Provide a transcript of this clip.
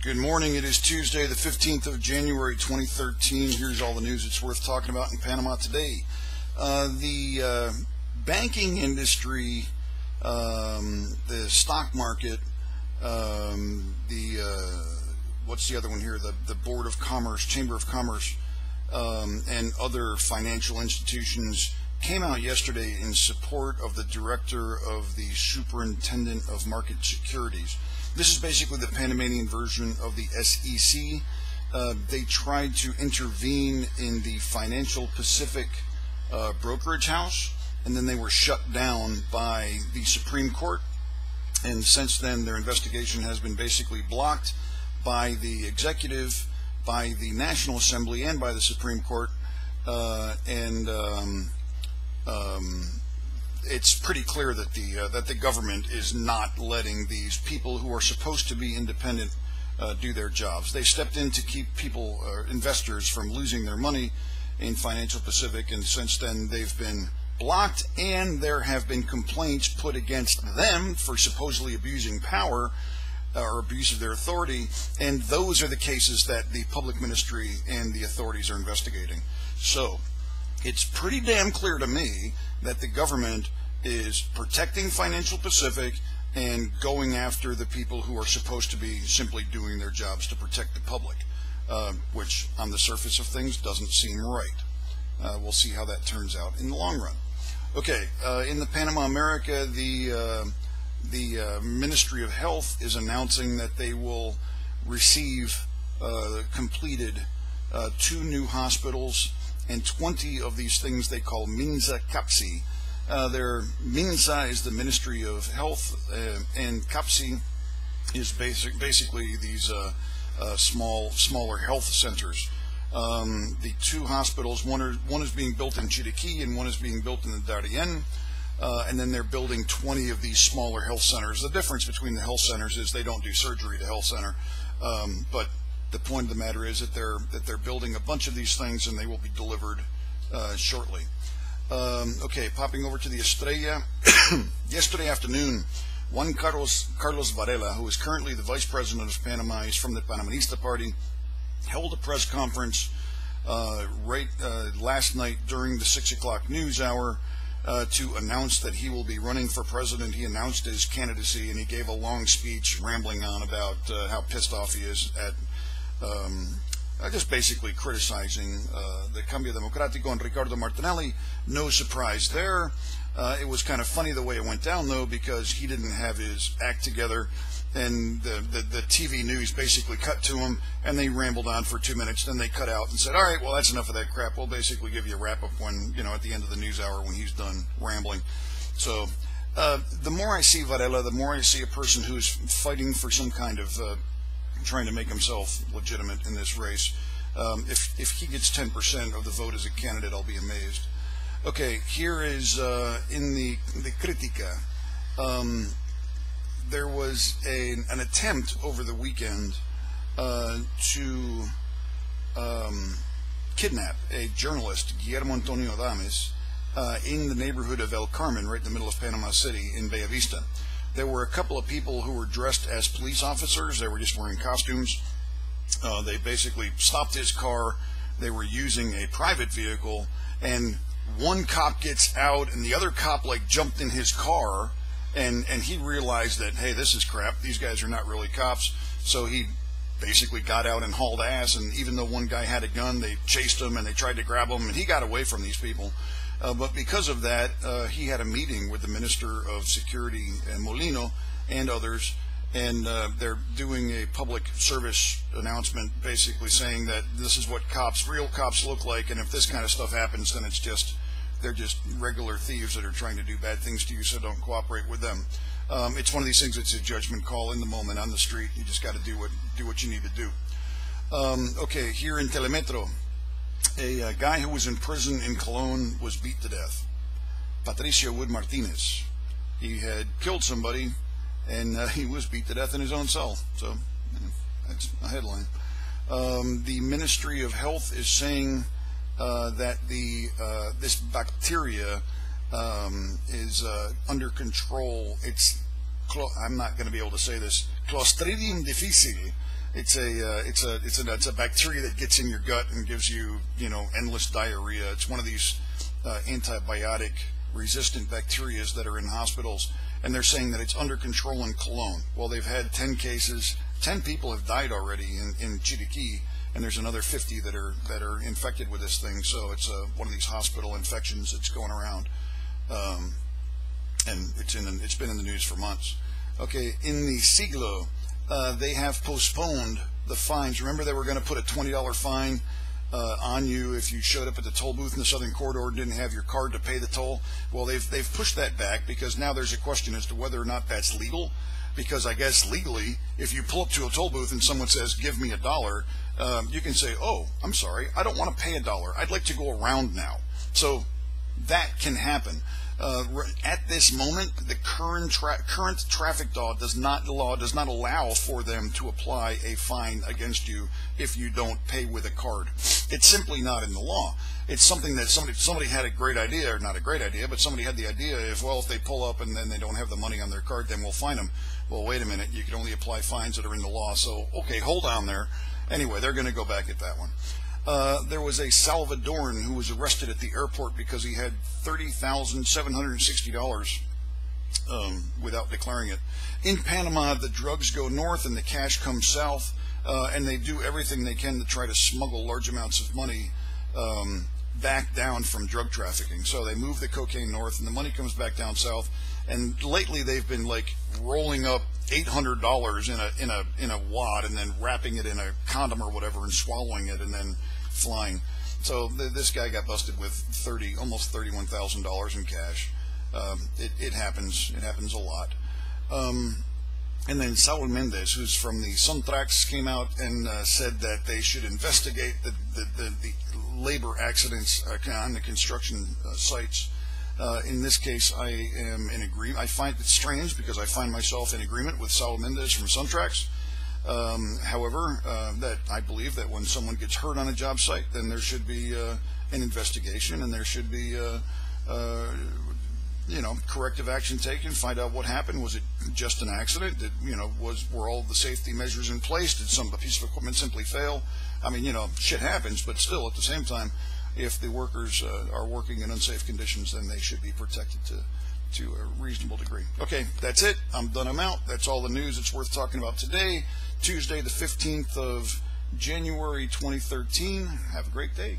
Good morning. It is Tuesday, the 15th of January, 2013. Here's all the news it's worth talking about in Panama today. The banking industry, the stock market, what's the other one here? The Board of Commerce, Chamber of Commerce, and other financial institutions came out yesterday in support of the director of the Superintendent of Market Securities. This is basically the Panamanian version of the SEC. They tried to intervene in the Financial Pacific brokerage house, and then they were shut down by the Supreme Court. And since then, their investigation has been basically blocked by the executive, by the National Assembly, and by the Supreme Court. It's pretty clear that the government is not letting these people who are supposed to be independent do their jobs. They stepped in to keep people, investors, from losing their money in Financial Pacific, and since then they've been blocked, and there have been complaints put against them for supposedly abusing power or abuse of their authority, and those are the cases that the public ministry and the authorities are investigating. So it's pretty damn clear to me that the government is protecting Financial Pacific and going after the people who are supposed to be simply doing their jobs to protect the public, which on the surface of things doesn't seem right. We'll see how that turns out in the long run. Okay, in the Panama America, the Ministry of Health is announcing that they will receive completed 2 new hospitals and 20 of these things they call Minsa Capsi. Their Minsa is the Ministry of Health, and Capsi is basically these smaller health centers. The 2 hospitals, one is being built in Chiriquí and one is being built in the Darien, and then they're building 20 of these smaller health centers. The difference between the health centers is they don't do surgery at the health center, but the point of the matter is that they're building a bunch of these things, and they will be delivered shortly. Okay, popping over to the Estrella. Yesterday afternoon, Juan Carlos Varela, who is currently the vice president of Panama, he's from the Panamanista Party, held a press conference last night during the 6 o'clock news hour to announce that he will be running for president. He announced his candidacy, and he gave a long speech rambling on about how pissed off he is at just basically criticizing the Cambio Democrático and Ricardo Martinelli. No surprise there. It was kind of funny the way it went down, though, because he didn't have his act together, and the TV news basically cut to him, and they rambled on for 2 minutes. Then they cut out and said, all right, well, that's enough of that crap. We'll basically give you a wrap-up when, at the end of the news hour when he's done rambling. So the more I see Varela, the more I see a person who's fighting for some kind of trying to make himself legitimate in this race. If he gets 10% of the vote as a candidate, I'll be amazed. Okay, here is in the Critica. There was an attempt over the weekend to kidnap a journalist, Guillermo Antonio Adames, in the neighborhood of El Carmen, right in the middle of Panama City in Bella Vista. There were a couple of people who were dressed as police officers. They were just wearing costumes. They basically stopped his car. They were using a private vehicle, and one cop gets out, and the other cop jumped in his car, and he realized that, hey, this is crap. These guys are not really cops. So he basically got out and hauled ass, and even though one guy had a gun, they chased him and they tried to grab him, and he got away from these people. But because of that, he had a meeting with the Minister of Security, Molino, and others, and they're doing a public service announcement basically saying that this is what real cops look like, and if this kind of stuff happens, then they're just regular thieves that are trying to do bad things to you, so don't cooperate with them. It's one of these things that's a judgment call in the moment on the street. You just got to do what you need to do. Okay, here in Telemetro, a guy who was in prison in Cologne was beat to death. Patricio Wood Martinez. He had killed somebody, and he was beat to death in his own cell. So that's a headline. The Ministry of Health is saying that this bacteria is under control. I'm not going to be able to say this. Clostridium difficile It's a bacteria that gets in your gut and gives you, endless diarrhea. It's one of these antibiotic resistant bacteria that are in hospitals, and they're saying that it's under control in Cologne. Well, they've had 10 cases. 10 people have died already in Chiriquí, and there's another 50 that are infected with this thing. So it's one of these hospital infections that's going around, and it's been in the news for months. Okay, in the Siglo, they have postponed the fines. Remember, they were going to put a $20 fine on you if you showed up at the toll booth in the Southern Corridor and didn't have your card to pay the toll. Well, they've pushed that back because now there's a question as to whether or not that's legal. Because I guess legally, if you pull up to a toll booth and someone says, "Give me $1," you can say, "Oh, I'm sorry, I don't want to pay $1. I'd like to go around now." So that can happen. At this moment, the current traffic law does not allow for them to apply a fine against you if you don't pay with a card. It's simply not in the law. It's something that somebody had a great idea, or not a great idea, but somebody had the idea if they pull up and then they don't have the money on their card, then we'll fine them. Well, wait a minute, you can only apply fines that are in the law. So, okay, hold on there. Anyway, they're going to go back at that one. There was a Salvadoran who was arrested at the airport because he had $30,760 without declaring it. In Panama, the drugs go north and the cash comes south, and they do everything they can to try to smuggle large amounts of money back down from drug trafficking. So they move the cocaine north and the money comes back down south. And lately they've been like rolling up $800 in a wad and then wrapping it in a condom or whatever and swallowing it and then flying. So this guy got busted with almost $31,000 in cash. It happens. It happens a lot. And then Saul Mendez, who's from the Suntrax, came out and said that they should investigate the labor accidents on the construction sites. In this case, I am in agreement. I find it strange because I find myself in agreement with Saul Mendez from Suntrax. However, that I believe that when someone gets hurt on a job site, then there should be an investigation, and there should be corrective action taken. Find out what happened. Was it just an accident? Were all the safety measures in place? Did a piece of equipment simply fail? I mean, shit happens, but still, at the same time, if the workers are working in unsafe conditions, then they should be protected to a reasonable degree. Okay, that's it. I'm done. I'm out. That's all the news that's worth talking about today, Tuesday, the 15th of January, 2013. Have a great day.